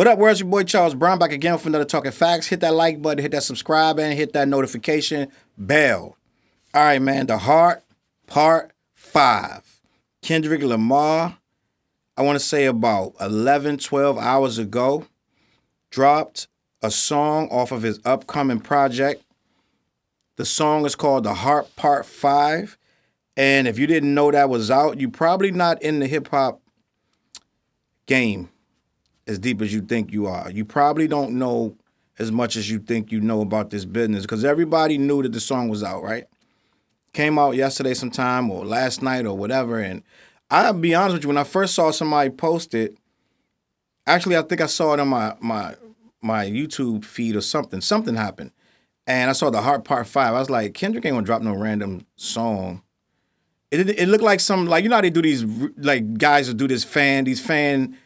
What up, world? It's your boy Charles Brown back again for another Talking Facts. Hit that like button, hit that subscribe, and hit that notification bell. All right, man. The Heart, Part 5. Kendrick Lamar, I want to say about 11, 12 hours ago, dropped a song off of his upcoming project. The song is called The Heart, Part 5. And if you didn't know that was out, you're probably not in the hip-hop game as deep as you think you are. You probably don't know as much as you think you know about this business because everybody knew that the song was out, right? Came out yesterday sometime or last night or whatever. And I'll be honest with you, when I first saw somebody post it, actually I think I saw it on my YouTube feed or something. Something happened. And I saw The Heart Part 5. I was like, Kendrick ain't gonna drop no random song. It looked like some, like, you know how they do these, like, guys who do these fan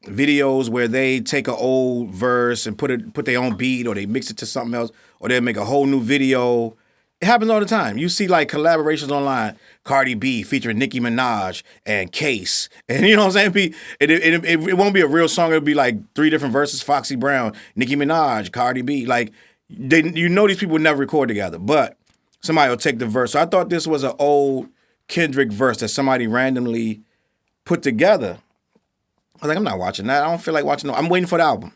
videos where they take an old verse and put their own beat, or they mix it to something else, or they make a whole new video. It happens all the time. You see like collaborations online, Cardi B featuring Nicki Minaj and Case, and you know what I'm saying? It won't be a real song. It'll be like 3 different verses: Foxy Brown, Nicki Minaj, Cardi B. Like you know these people would never record together, but somebody will take the verse. So I thought this was an old Kendrick verse that somebody randomly put together. I was like, I'm not watching that. I don't feel like watching. I'm waiting for the album.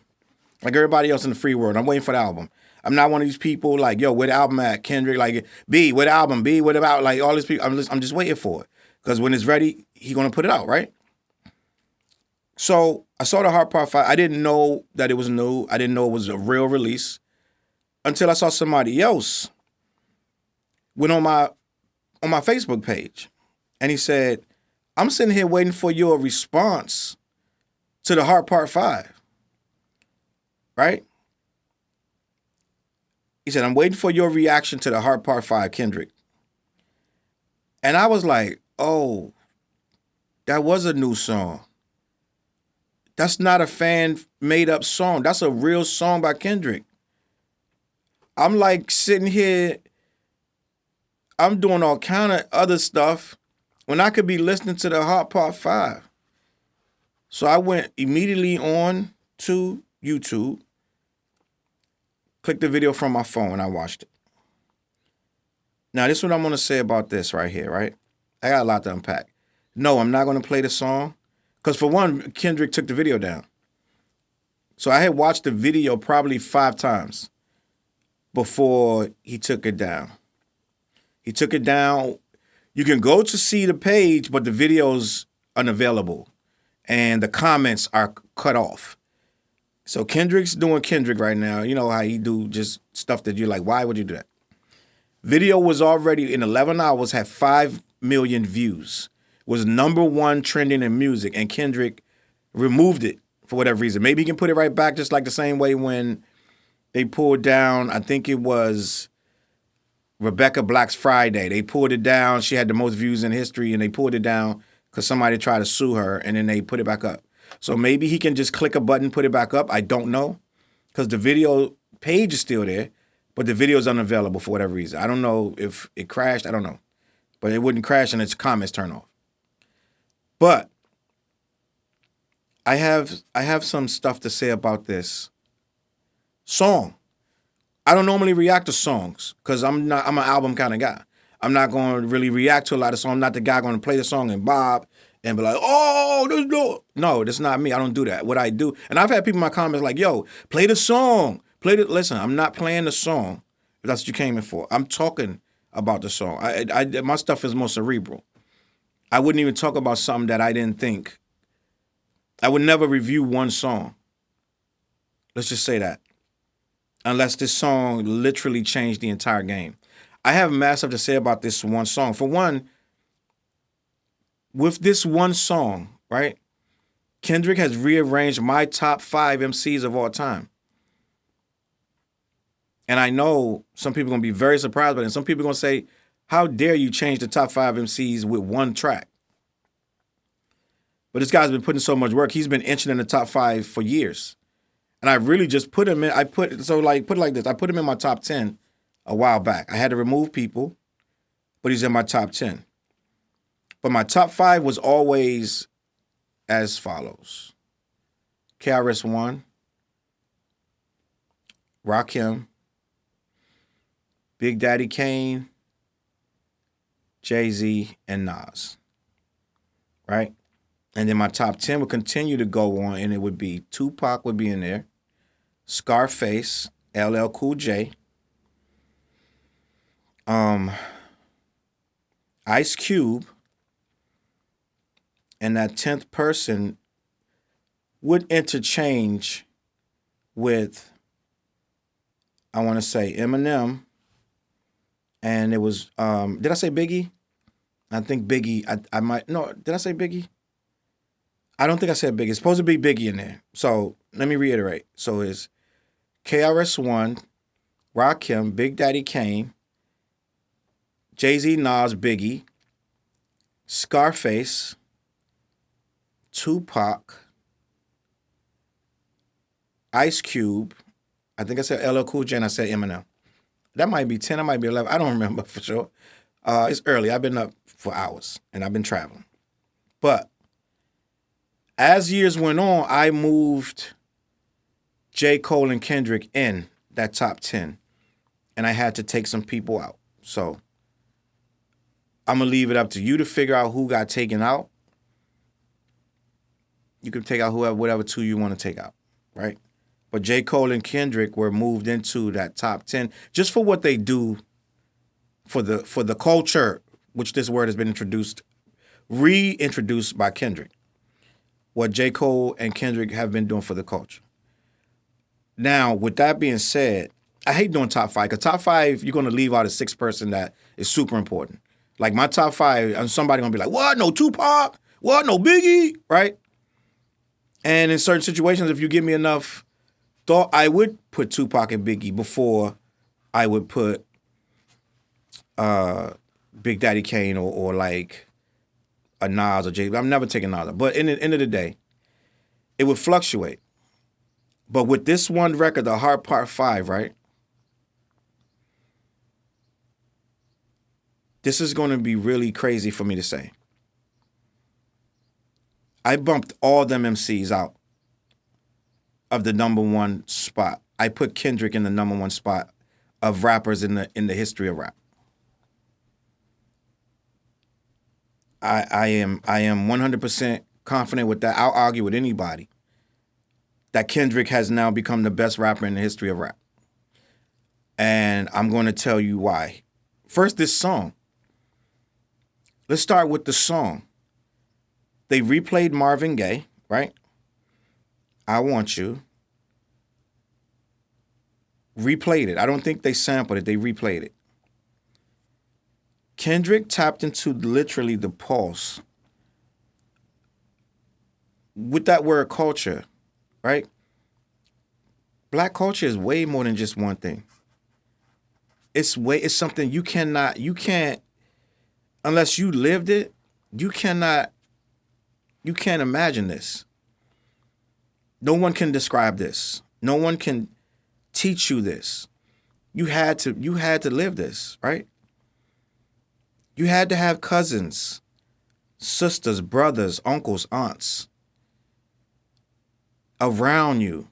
Like everybody else in the free world, I'm waiting for the album. I'm not one of these people like, yo, where the album at? Kendrick, like, B, where the album? B, what about? Like all these people, I'm just waiting for it. Because when it's ready, he gonna put it out, right? So I saw The Heart Part 5. I didn't know that it was new. I didn't know it was a real release until I saw somebody else went on my Facebook page. And he said, I'm sitting here waiting for your response to The Heart Part 5, right? He said, I'm waiting for your reaction to The Heart Part 5, Kendrick. And I was like, oh, that was a new song. That's not a fan-made-up song. That's a real song by Kendrick. I'm like sitting here, I'm doing all kind of other stuff when I could be listening to The Heart Part 5. So I went immediately on to YouTube, clicked the video from my phone, and I watched it. Now, this is what I'm going to say about this right here, right? I got a lot to unpack. No, I'm not going to play the song, because for one, Kendrick took the video down. So I had watched the video probably 5 times before he took it down. He took it down. You can go to see the page, but the video's unavailable. And the comments are cut off. So Kendrick's doing Kendrick right now. You know how he do just stuff that you're like, why would you do that? Video was already in 11 hours, had 5 million views. Was #1 trending in music, and Kendrick removed it for whatever reason. Maybe he can put it right back just like the same way when they pulled down, I think it was Rebecca Black's Friday. They pulled it down. She had the most views in history, and they pulled it down because somebody tried to sue her, and then they put it back up. So maybe he can just click a button, put it back up. I don't know, because the video page is still there, but the video is unavailable for whatever reason. I don't know if it crashed. I don't know. But it wouldn't crash and its comments turn off. But I have some stuff to say about this song. I don't normally react to songs because I'm an album kind of guy. I'm not going to really react to a lot of songs. I'm not the guy going to play the song and bob and be like, oh, this no. No, that's not me. I don't do that. What I do, and I've had people in my comments like, yo, play the song. Listen, I'm not playing the song if that's what you came in for. I'm talking about the song. My stuff is more cerebral. I wouldn't even talk about something that I didn't think. I would never review one song. Let's just say that. Unless this song literally changed the entire game. I have massive to say about this one song. For one, with this one song, right, Kendrick has rearranged my top 5 MCs of all time. And I know some people are going to be very surprised by it. And some people are going to say, how dare you change the top 5 MCs with one track? But this guy's been putting so much work. He's been inching in the top 5 for years. And I really just put him in, put it like this. I put him in my top 10 a while back. I had to remove people, but he's in my top 10. But my top 5 was always as follows. KRS-One, Rakim, Big Daddy Kane, Jay-Z, and Nas. Right? And then my top 10 would continue to go on, and it would be Tupac would be in there, Scarface, LL Cool J, Ice Cube, and that 10th person would interchange with, I want to say, Eminem, and it was, did I say Biggie? I think Biggie, I might, no, did I say Biggie? I don't think I said Biggie. It's supposed to be Biggie in there. So let me reiterate. So it's KRS-One, Rakim, Big Daddy Kane, Jay-Z, Nas, Biggie, Scarface, Tupac, Ice Cube. I think I said LL Cool J and I said Eminem. That might be 10, that might be 11. I don't remember for sure. It's early. I've been up for hours and I've been traveling. But as years went on, I moved J. Cole and Kendrick in that top 10. And I had to take some people out. So I'm going to leave it up to you to figure out who got taken out. You can take out whatever two you want to take out, right? But J. Cole and Kendrick were moved into that top 10 just for what they do for the culture, which this word has been reintroduced by Kendrick. What J. Cole and Kendrick have been doing for the culture. Now, with that being said, I hate doing top 5, because top 5, you're going to leave out a 6th person that is super important. Like my top 5, and somebody going to be like, what, no Tupac? What, no Biggie? Right? And in certain situations, if you give me enough thought, I would put Tupac and Biggie before I would put Big Daddy Kane or like a Nas or Jay. I'm never taking Nas. But in the end of the day, it would fluctuate. But with this one record, The Heart Part 5, right? This is going to be really crazy for me to say. I bumped all them MCs out of the number 1 spot. I put Kendrick in the number 1 spot of rappers in the history of rap. I am 100% confident with that. I'll argue with anybody that Kendrick has now become the best rapper in the history of rap. And I'm going to tell you why. First, this song. Let's start with the song. They replayed Marvin Gaye, right? I Want You. Replayed it. I don't think they sampled it. They replayed it. Kendrick tapped into literally the pulse with that word culture, right? Black culture is way more than just one thing. It's something you can't, unless you lived it, you can't imagine this. No one can describe this. No one can teach you this. You had to live this, right? You had to have cousins, sisters, brothers, uncles, aunts around you.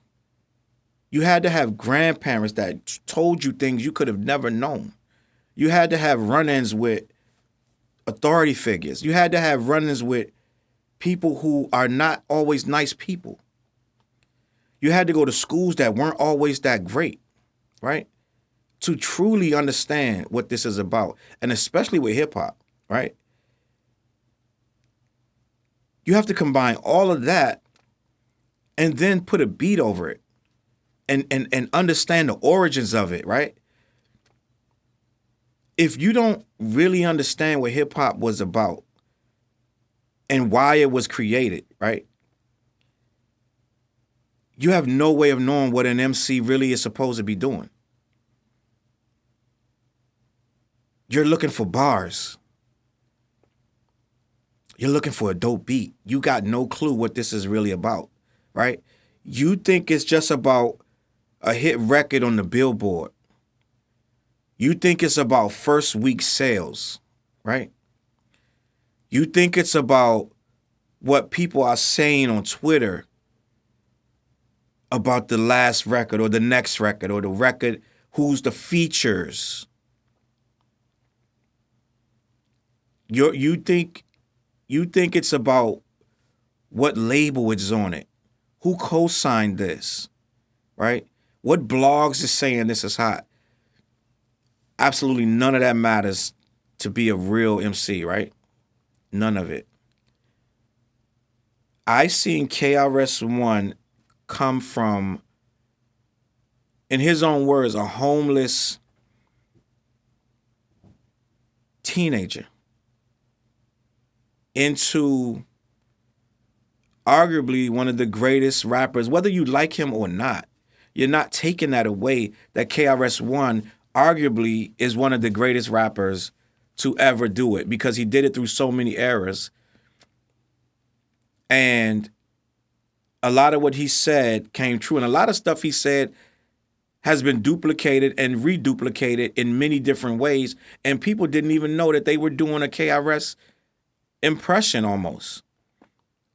You had to have grandparents that told you things you could have never known. You had to have run-ins with authority figures. You had to have run-ins with people who are not always nice people. You had to go to schools that weren't always that great, right? To truly understand what this is about, and especially with hip-hop, right? You have to combine all of that and then put a beat over it and understand the origins of it, right? If you don't really understand what hip-hop was about and why it was created, right? You have no way of knowing what an MC really is supposed to be doing. You're looking for bars. You're looking for a dope beat. You got no clue what this is really about, right? You think it's just about a hit record on the Billboard. You think it's about first week sales, right? You think it's about what people are saying on Twitter about the last record or the next record or the record, who's the features. You think it's about what label it's on it, who co-signed this, right? What blogs is saying this is hot? Absolutely none of that matters to be a real MC, right? None of it. I seen KRS-One come from, in his own words, a homeless teenager into arguably one of the greatest rappers, whether you like him or not. You're not taking that away, that KRS-One arguably is one of the greatest rappers to ever do it, because he did it through so many eras. And a lot of what he said came true. And a lot of stuff he said has been duplicated and reduplicated in many different ways. And people didn't even know that they were doing a KRS impression almost.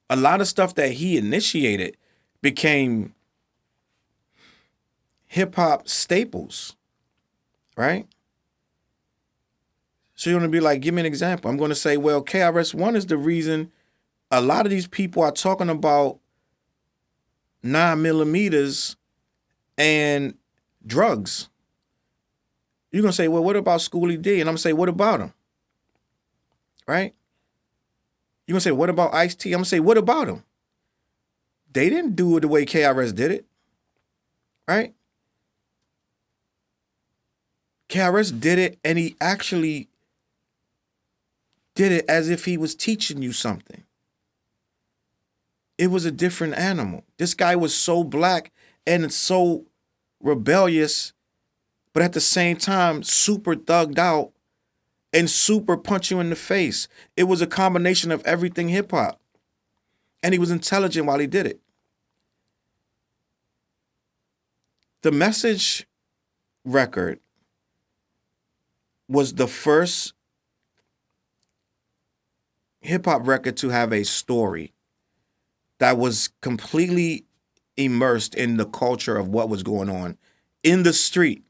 A lot of stuff that he initiated became hip-hop staples, right? So you're going to be like, give me an example. I'm going to say, well, KRS-One is the reason a lot of these people are talking about 9mm and drugs. You're going to say, well, what about Schoolie D? And I'm going to say, what about him? Right? You're going to say, what about Ice-T? I'm going to say, what about him? They didn't do it the way KRS did it. Right? KRS did it, and he actually did it as if he was teaching you something. It was a different animal. This guy was so black and so rebellious, but at the same time, super thugged out and super punch you in the face. It was a combination of everything hip hop. And he was intelligent while he did it. The Message record was the first hip hop record to have a story that was completely immersed in the culture of what was going on in the street.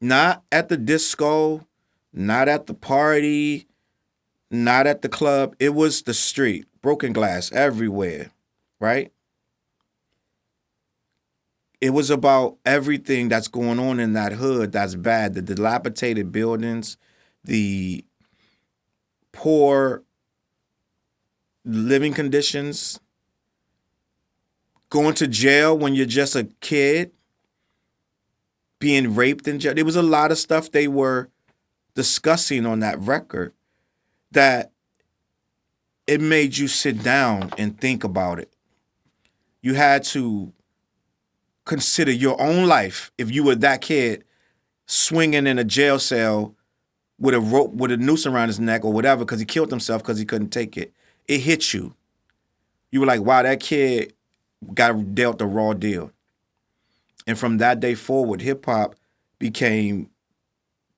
Not at the disco, not at the party, not at the club. It was the street. Broken glass everywhere, right? It was about everything that's going on in that hood that's bad. The dilapidated buildings, the poor living conditions, going to jail when you're just a kid, being raped in jail. There was a lot of stuff they were discussing on that record that it made you sit down and think about it. You had to consider your own life if you were that kid swinging in a jail cell with a rope, with a noose around his neck or whatever, because he killed himself because he couldn't take it. It hit you. You were like, wow, that kid got dealt a raw deal. And from that day forward, hip hop became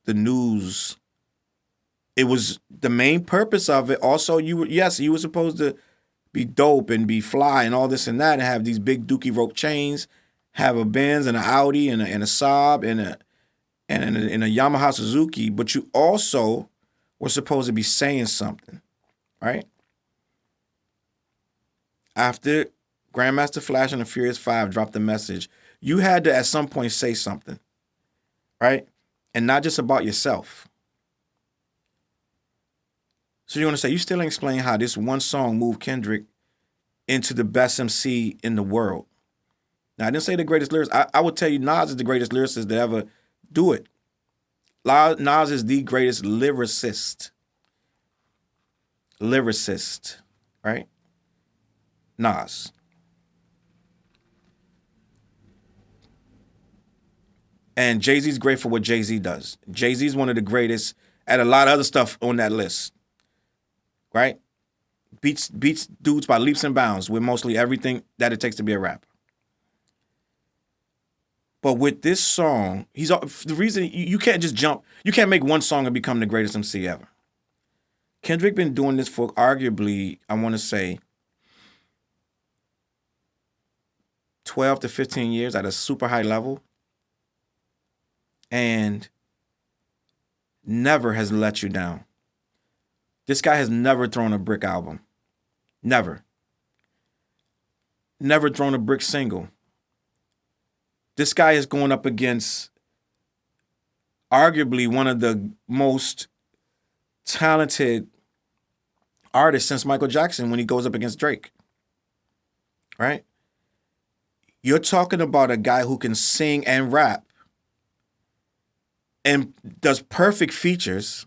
the news. It was the main purpose of it. Also, you were supposed to be dope and be fly and all this and that, and have these big dookie rope chains, have a Benz and an Audi and a Saab and a Yamaha Suzuki, but you also were supposed to be saying something, right? After Grandmaster Flash and the Furious 5 dropped the message, you had to at some point say something, right? And not just about yourself. So you're going to say, you still ain't explain how this one song moved Kendrick into the best MC in the world. Now, I didn't say the greatest lyricist. I would tell you Nas is the greatest lyricist to ever do it. Nas is the greatest lyricist. Lyricist, right? Nas. And Jay-Z's great for what Jay-Z does. Jay-Z's one of the greatest at a lot of other stuff on that list, right? Beats dudes by leaps and bounds with mostly everything that it takes to be a rapper. But with this song, the reason you can't just jump, you can't make one song and become the greatest MC ever. Kendrick been doing this for arguably, I want to say, 12 to 15 years at a super high level and never has let you down. This guy has never thrown a brick album. Never. Never thrown a brick single. This guy is going up against arguably one of the most talented artists since Michael Jackson when he goes up against Drake. Right? You're talking about a guy who can sing and rap and does perfect features,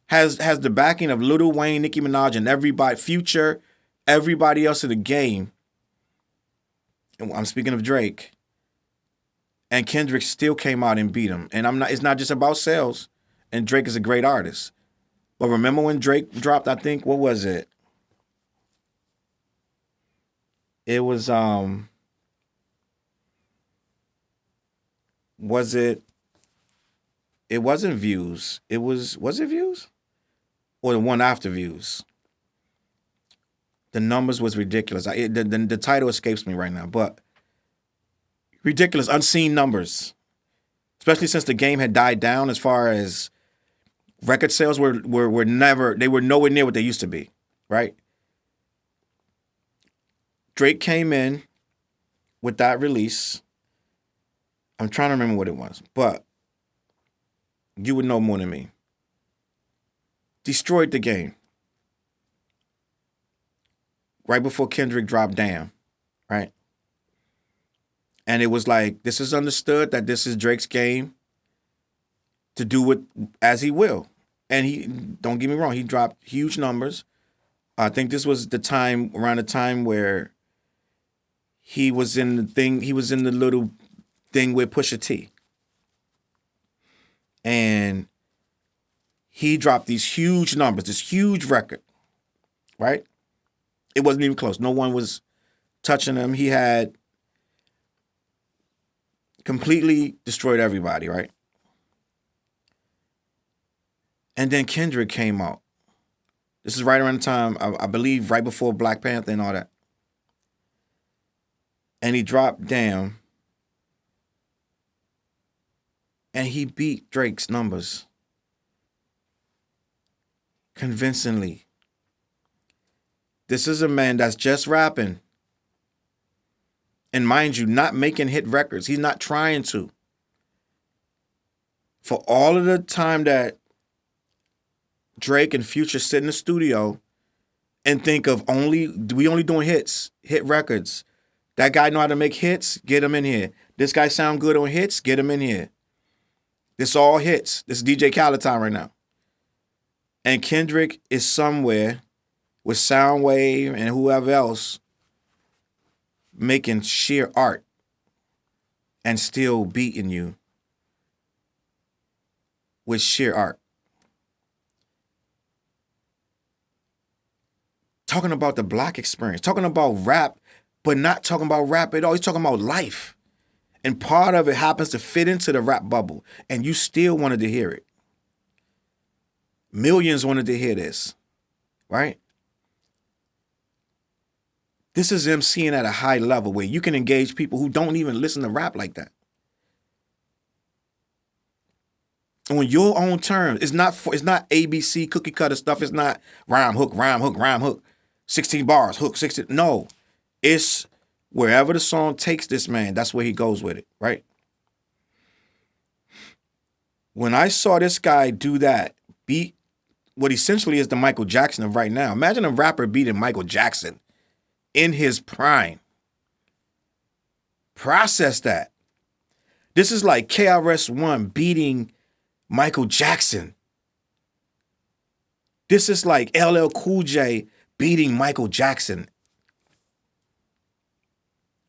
has the backing of Lil Wayne, Nicki Minaj, and everybody, Future, everybody else in the game. And I'm speaking of Drake. And Kendrick still came out and beat him. And it's not just about sales. And Drake is a great artist. But remember when Drake dropped, I think, what was it? It was it wasn't Views. Was it Views? Or the one after Views? The numbers was ridiculous. The title escapes me right now, but ridiculous, unseen numbers. Especially since the game had died down as far as record sales were nowhere near what they used to be, right? Drake came in with that release. I'm trying to remember what it was, but you would know more than me. Destroyed the game. Right before Kendrick dropped Damn, right? And it was like, this is understood that this is Drake's game to do it as he will. And he, don't get me wrong, he dropped huge numbers. I think this was around the time where he was in the little thing with Pusha T. And he dropped these huge numbers, this huge record, right? It wasn't even close. No one was touching him. He had completely destroyed everybody, right? And then Kendrick came out. This is right around the time, I believe, right before Black Panther and all that. And he dropped Damn. And he beat Drake's numbers convincingly. This is a man that's just rapping. And mind you, not making hit records. He's not trying to. For all of the time that Drake and Future sit in the studio and think of we only doing hits, hit records. That guy know how to make hits, get him in here. This guy sound good on hits, get him in here. This all hits. This is DJ Khaled time right now. And Kendrick is somewhere with Soundwave and whoever else making sheer art and still beating you with sheer art. Talking about the Black experience, talking about rap, but not talking about rap at all. He's talking about life. And part of it happens to fit into the rap bubble, and you still wanted to hear it. Millions wanted to hear this, right? This is MCing at a high level where you can engage people who don't even listen to rap like that. On your own terms. It's not ABC cookie cutter stuff. It's not rhyme, hook, rhyme, hook, rhyme, hook. 16 bars, hook, 16. No. It's wherever the song takes this man, that's where he goes with it, right? When I saw this guy do that, beat what essentially is the Michael Jackson of right now. Imagine a rapper beating Michael Jackson in his prime. Process that. This is like KRS-One beating Michael Jackson. This is like LL Cool J beating Michael Jackson.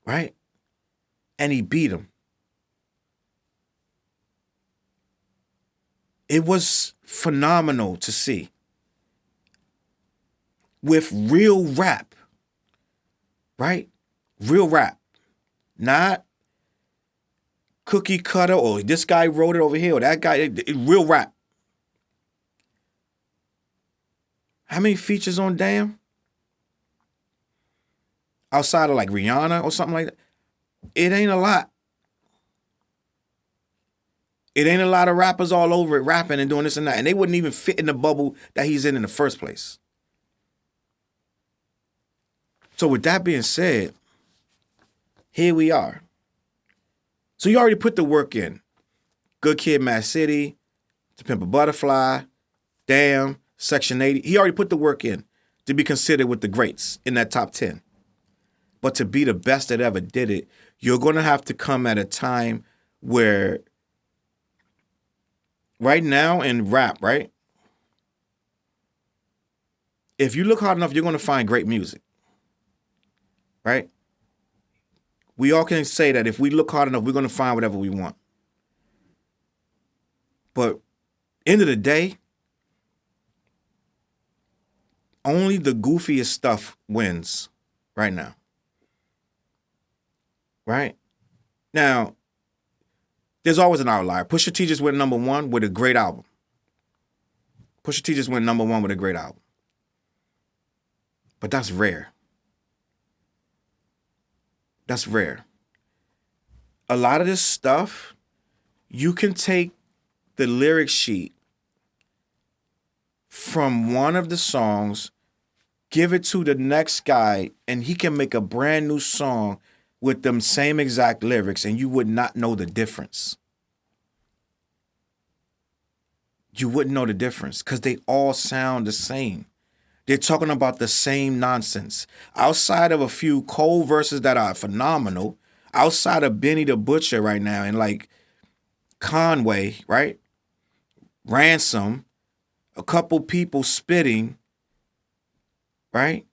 Right? And he beat him. It was phenomenal to see. With real rap. Right? Real rap. Not cookie cutter or this guy wrote it over here or that guy. Real rap. How many features on Damn? Outside of like Rihanna or something like that. It ain't a lot. It ain't a lot of rappers all over it rapping and doing this and that. And they wouldn't even fit in the bubble that he's in the first place. So with that being said, here we are. So you already put the work in. Good Kid, Mad City, To Pimp a Butterfly, Damn, Section 80. He already put the work in to be considered with the greats in that top 10. But to be the best that ever did it, you're going to have to come at a time where right now in rap, right? If you look hard enough, you're going to find great music, right? We all can say that if we look hard enough, we're going to find whatever we want. But end of the day, only the goofiest stuff wins right now. Right? Now, there's always an outlier. Pusha T just went #1 with a great album. Pusha T just went #1 with a great album. But that's rare. That's rare. A lot of this stuff, you can take the lyric sheet from one of the songs, give it to the next guy, and he can make a brand new song with them same exact lyrics, and you would not know the difference. You wouldn't know the difference because they all sound the same. They're talking about the same nonsense. Outside of a few Cole verses that are phenomenal, outside of Benny the Butcher right now and like Conway, right? Ransom, a couple people spitting, right?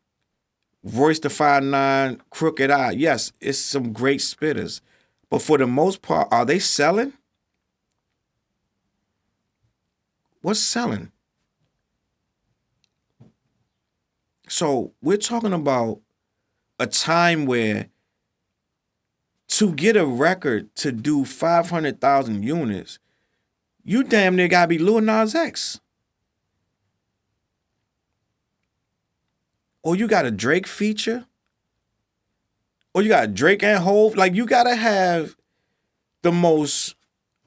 Royce the 5'9", Crooked Eye. Yes, it's some great spitters. But for the most part, are they selling? What's selling? So we're talking about a time where to get a record to do 500,000 units, you damn near gotta be Lil Nas X. Or you got a Drake feature. Or you got Drake and Hove. Like, you gotta have the most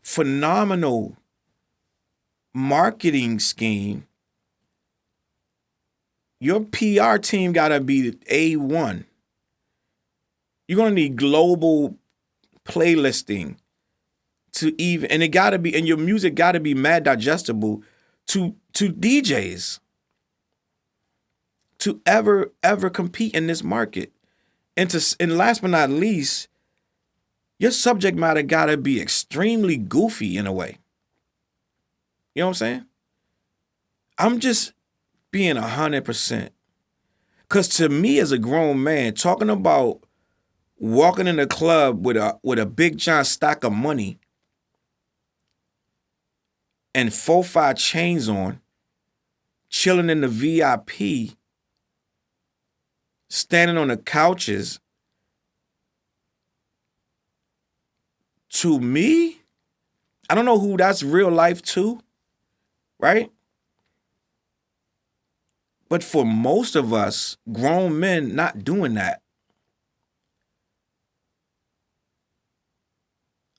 phenomenal marketing scheme. Your PR team gotta be A1. You're gonna need global playlisting to even, and it gotta be, and your music gotta be mad digestible to DJs to ever compete in this market. And last but not least, your subject matter gotta be extremely goofy in a way. You know what I'm saying? I'm just being 100%. Because to me as a grown man, talking about walking in a club with a Big John stack of money and 4-5 chains on, chilling in the VIP, standing on the couches, to me, I don't know who that's real life to, right? But for most of us, grown men not doing that,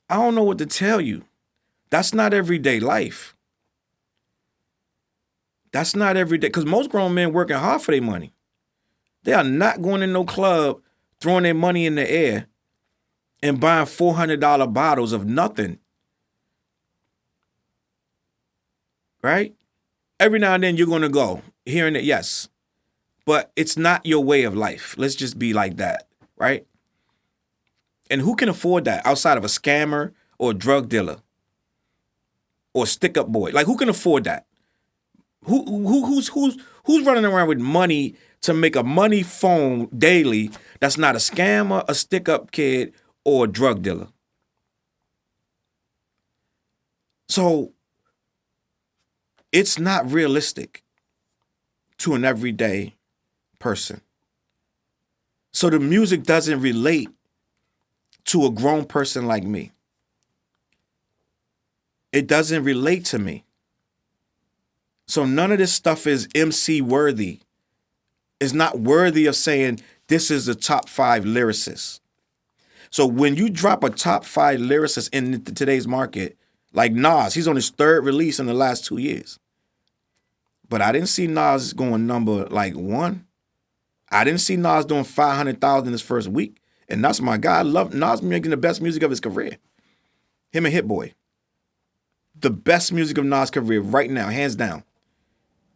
I don't know what to tell you. That's not everyday life. That's not everyday, because most grown men working hard for their money. They are not going in no club, throwing their money in the air and buying $400 bottles of nothing. Right? Every now and then you're going to go, hearing it, yes. But it's not your way of life. Let's just be like that, right? And who can afford that outside of a scammer or a drug dealer or a stick-up boy? Like, who can afford that? Who's running around with money to make a money phone daily that's not a scammer, a stick-up kid, or a drug dealer? So it's not realistic to an everyday person. So the music doesn't relate to a grown person like me. It doesn't relate to me. So none of this stuff is MC worthy. It's not worthy of saying this is the top 5 lyricists. So when you drop a top 5 lyricist in today's market, like Nas, he's on his 3rd release in the last 2 years. But I didn't see Nas going number like 1. I didn't see Nas doing 500,000 in his first week. And that's my guy. I love Nas making the best music of his career. Him and Hit Boy. The best music of Nas' career right now, hands down.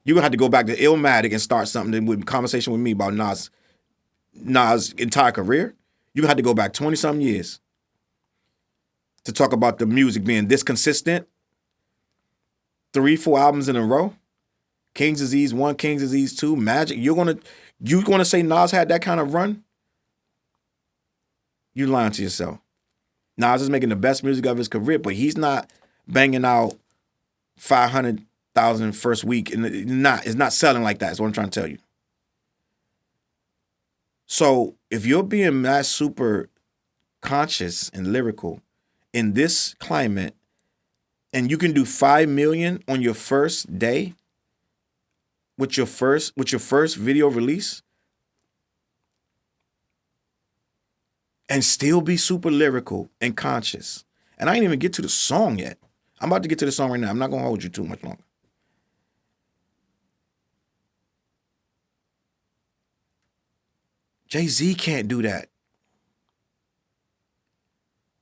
You're going to have to go back to Illmatic and start something with conversation with me about Nas' entire career. You're going to have to go back 20-something years to talk about the music being this consistent. 3, 4 albums in a row. King's Disease 1, King's Disease 2, Magic. You're gonna say Nas had that kind of run? You lying to yourself. Nas is making the best music of his career, but he's not banging out 500,000 first week, and it's not selling like that. That's what I'm trying to tell you. So if you're being that super conscious and lyrical in this climate, and you can do 5 million on your first day with your first video release, and still be super lyrical and conscious. And I ain't even get to the song yet. I'm about to get to the song right now. I'm not gonna hold you too much longer. Jay-Z can't do that.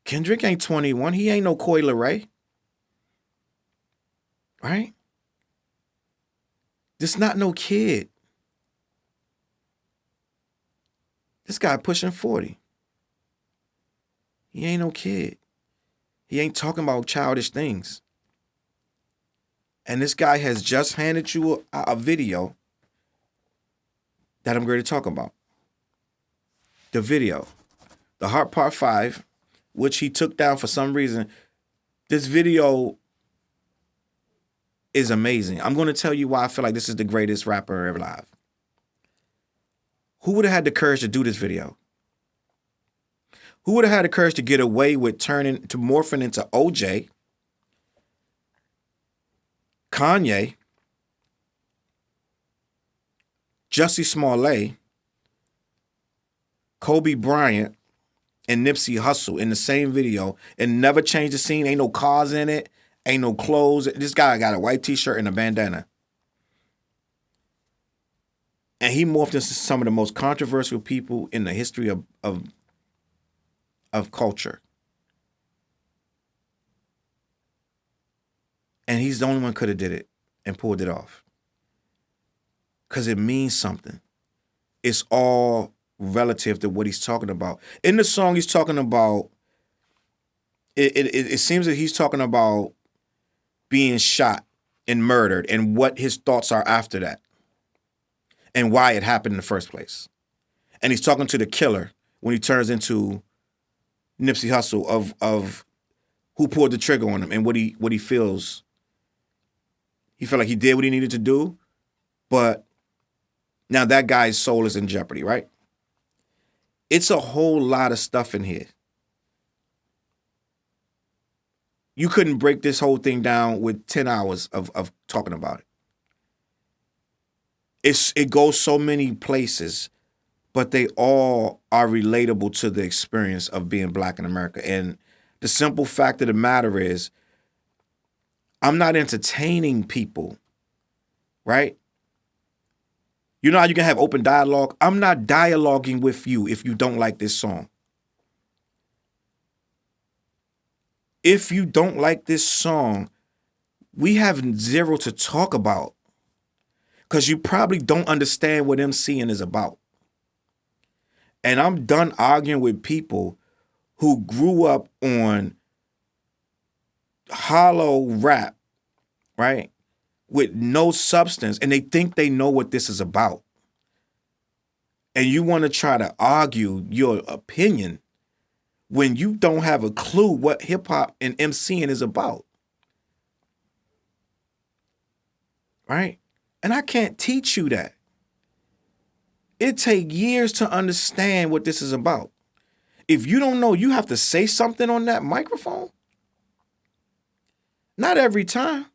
Kendrick ain't 21. He ain't no Coi Leray. Right? This not no kid. This guy pushing 40. He ain't no kid. He ain't talking about childish things. And this guy has just handed you a video that I'm going to talk about. The video. The Heart Part 5, which he took down for some reason. This video is amazing. I'm going to tell you why I feel like this is the greatest rapper ever alive. Who would have had the courage to do this video? Who would have had the courage to get away with morphing into OJ, Kanye, Jussie Smollett, Kobe Bryant, and Nipsey Hussle in the same video and never change the scene? Ain't no cars in it. Ain't no clothes. This guy got a white t-shirt and a bandana. And he morphed into some of the most controversial people in the history of culture. And he's the only one could have did it and pulled it off. Because it means something. It's all relative to what he's talking about. In the song, he's talking about, it seems that he's talking about being shot and murdered and what his thoughts are after that and why it happened in the first place. And he's talking to the killer when he turns into Nipsey Hussle of who pulled the trigger on him and what he feels. He felt like he did what he needed to do, but now that guy's soul is in jeopardy, right? It's a whole lot of stuff in here. You couldn't break this whole thing down with 10 hours of talking about it. It goes so many places, but they all are relatable to the experience of being Black in America. And the simple fact of the matter is, I'm not entertaining people, right? You know how you can have open dialogue? I'm not dialoguing with you if you don't like this song. If you don't like this song, we have zero to talk about because you probably don't understand what MCing is about. And I'm done arguing with people who grew up on hollow rap, right, with no substance, and they think they know what this is about. And you want to try to argue your opinion when you don't have a clue what hip-hop and MCing is about. Right? And I can't teach you that. It takes years to understand what this is about. If you don't know, you have to say something on that microphone. Not every time.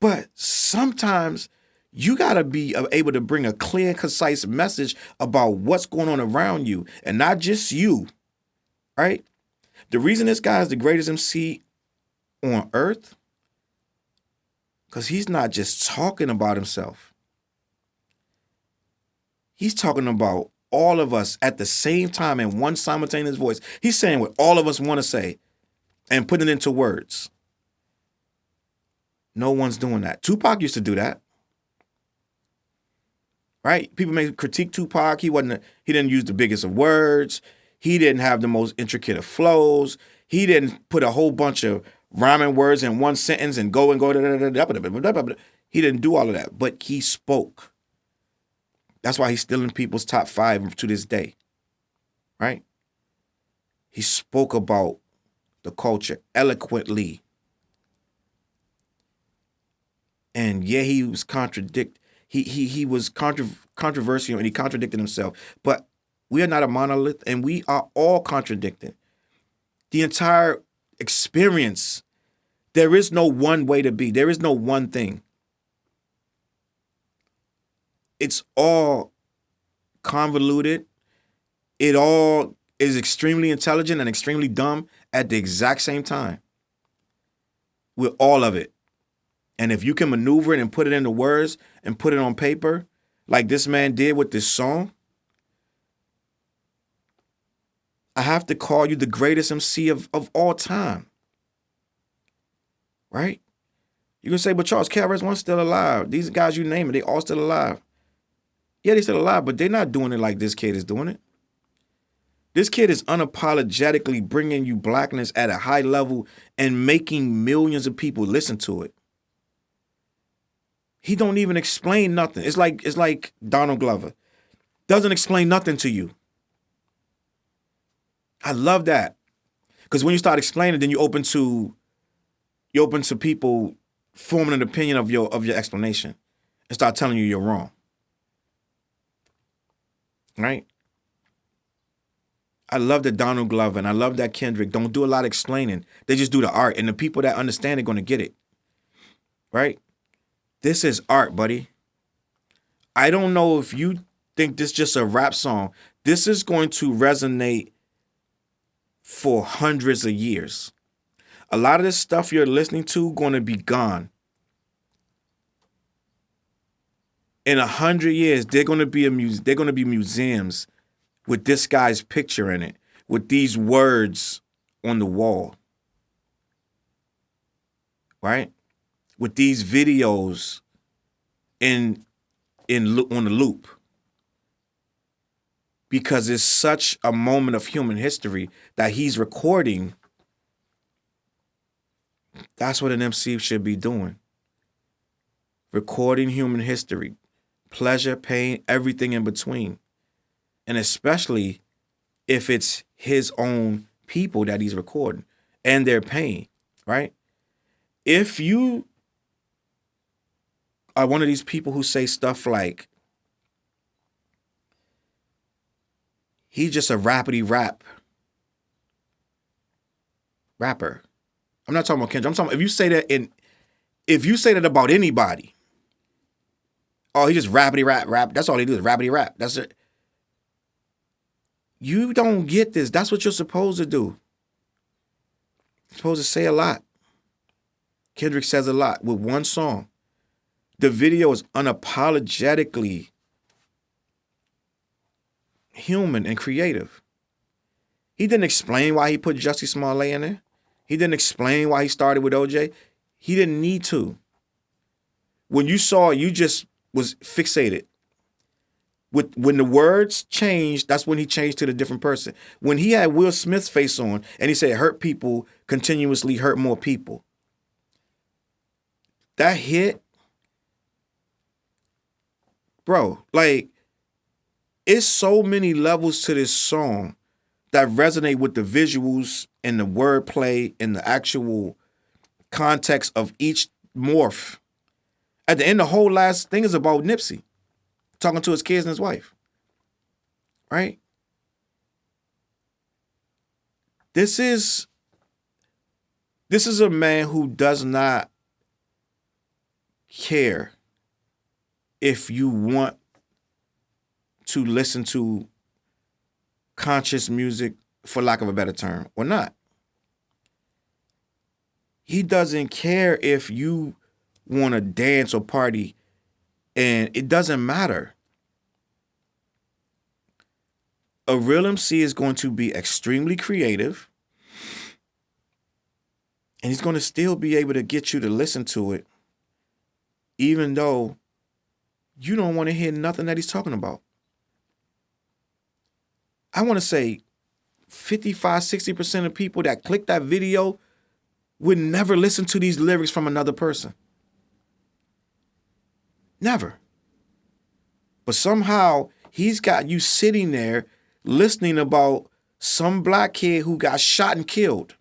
But sometimes you got to be able to bring a clear and concise message about what's going on around you. And not just you, right? The reason this guy is the greatest MC on earth, because he's not just talking about himself. He's talking about all of us at the same time in one simultaneous voice. He's saying what all of us want to say and putting it into words. No one's doing that. Tupac used to do that. Right? People may critique Tupac. He didn't use the biggest of words. He didn't have the most intricate of flows. He didn't put a whole bunch of rhyming words in one sentence and go. He didn't do all of that, but he spoke. That's why he's still in people's top 5 to this day, right? He spoke about the culture eloquently. And yeah, he was he was controversial and he contradicted himself. But we are not a monolith and we are all contradicting. The entire experience, there is no one way to be. There is no one thing. It's all convoluted. It all is extremely intelligent and extremely dumb at the exact same time. With all of it. And if you can maneuver it and put it into words and put it on paper, like this man did with this song, I have to call you the greatest MC of all time. Right? You can say, but Charles, KRS-One's still alive. These guys you name it, they all still alive. Yeah, they're still alive, but they're not doing it like this kid is doing it. This kid is unapologetically bringing you blackness at a high level and making millions of people listen to it. He don't even explain nothing. It's like Donald Glover. Doesn't explain nothing to you. I love that. Because when you start explaining, then you open to people forming an opinion of your explanation and start telling you you're wrong. Right? I love that Donald Glover and I love that Kendrick don't do a lot of explaining. They just do the art. And the people that understand are going to get it. Right? This is art, buddy. I don't know if you think this is just a rap song. This is going to resonate for hundreds of years. A lot of this stuff you're listening to going to be gone. In 100 years, they're going to be museums with this guy's picture in it, with these words on the wall. Right? With these videos on the loop. Because it's such a moment of human history that he's recording. That's what an MC should be doing. Recording human history. Pleasure, pain, everything in between. And especially if it's his own people that he's recording and their pain, right? If you are one of these people who say stuff like, he's just a rapper. I'm not talking about Kendrick. I'm talking about if you say that about anybody, oh, he just rap. That's all he do is rap. That's it. You don't get this. That's what you're supposed to do. You're supposed to say a lot. Kendrick says a lot with one song. The video is unapologetically human and creative. He didn't explain why he put Jussie Smollett in there. He didn't explain why he started with OJ. He didn't need to. When you saw it, you just was fixated. When the words changed, that's when he changed to the different person. When he had Will Smith's face on and he said, hurt people continuously hurt more people. That hit, bro, like, it's so many levels to this song that resonate with the visuals and the wordplay and the actual context of each morph. At the end, the whole last thing is about Nipsey talking to his kids and his wife. Right? This is a man who does not care if you want to listen to conscious music for lack of a better term, or not. He doesn't care if you want to dance or party, and it doesn't matter. A real MC is going to be extremely creative, and he's going to still be able to get you to listen to it, even though you don't want to hear nothing that he's talking about. I want to say 55, 60% of people that click that video would never listen to these lyrics from another person. Never. But somehow he's got you sitting there listening about some black kid who got shot and killed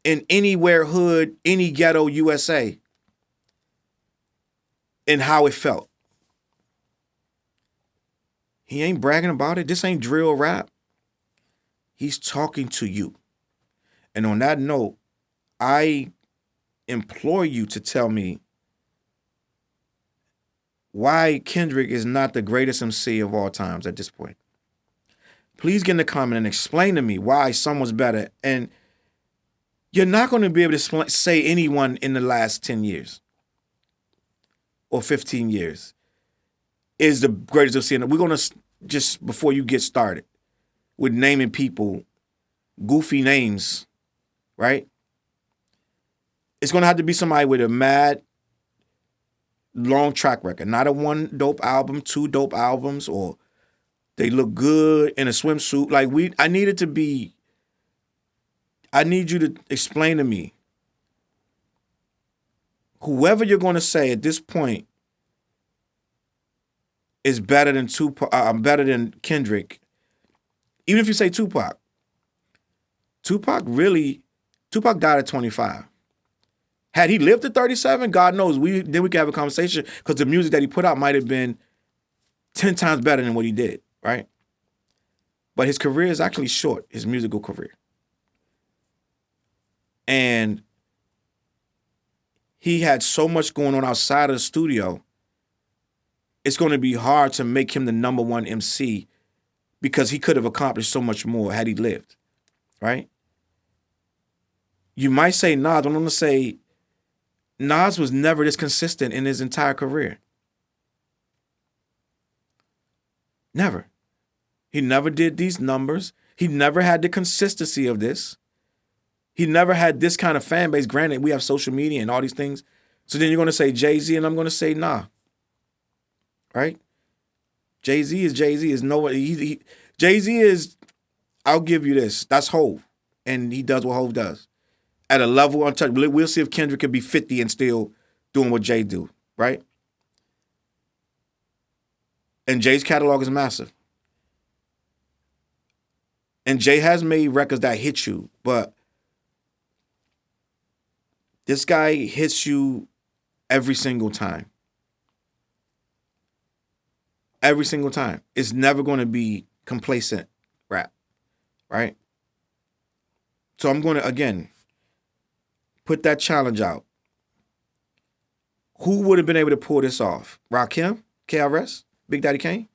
in anywhere hood, any ghetto, USA, and how it felt. He ain't bragging about it. This ain't drill rap. He's talking to you. And on that note, I implore you to tell me why Kendrick is not the greatest MC of all times at this point. Please get in the comment and explain to me why someone's better. And you're not going to be able to say anyone in the last 10 years or 15 years is the greatest MC. We're going to, just before you get started with naming people, goofy names, right? It's going to have to be somebody with a mad long track record, not a one dope album, two dope albums, or they look good in a swimsuit. Like I need you to explain to me, whoever you're going to say at this point is better than better than Kendrick. Even if you say Tupac. Tupac died at 25. Had he lived at 37, God knows, then we could have a conversation, because the music that he put out might have been 10 times better than what he did, right? But his career is actually short, his musical career. And he had so much going on outside of the studio, it's going to be hard to make him the number one MC, because he could have accomplished so much more had he lived, right? You might say Nas. I'm going to say Nas was never this consistent in his entire career. Never. He never did these numbers. He never had the consistency of this. He never had this kind of fan base. Granted, we have social media and all these things. So then you're going to say Jay-Z, and I'm going to say nah. Right? Jay-Z is Jay-Z. Is nobody. Jay-Z is, I'll give you this. That's Hov. And he does what Hov does. At a level untouched. We'll see if Kendrick could be 50 and still doing what Jay do, right? And Jay's catalog is massive. And Jay has made records that hit you, but this guy hits you every single time. Every single time. It's never going to be complacent rap, right? So I'm going to, again, put that challenge out. Who would have been able to pull this off? Rakim? KRS? Big Daddy Kane?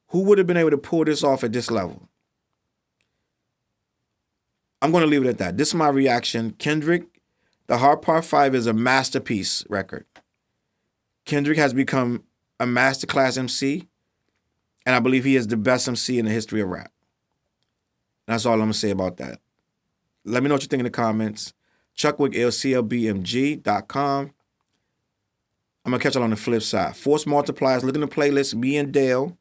Who would have been able to pull this off at this level? I'm going to leave it at that. This is my reaction. Kendrick, The Hard Part 5 is a masterpiece record. Kendrick has become a masterclass MC, and I believe he is the best MC in the history of rap. That's all I'm going to say about that. Let me know what you think in the comments. Chuckwick, CLBMG.com. I'm going to catch y'all on the flip side. Force Multipliers. Look in the playlist. Me and Dale,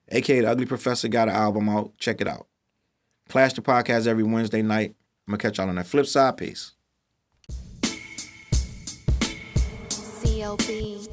a.k.a. The Ugly Professor, got an album out. Check it out. Clash the Podcast every Wednesday night. I'm going to catch y'all on that flip side. Peace. CLB.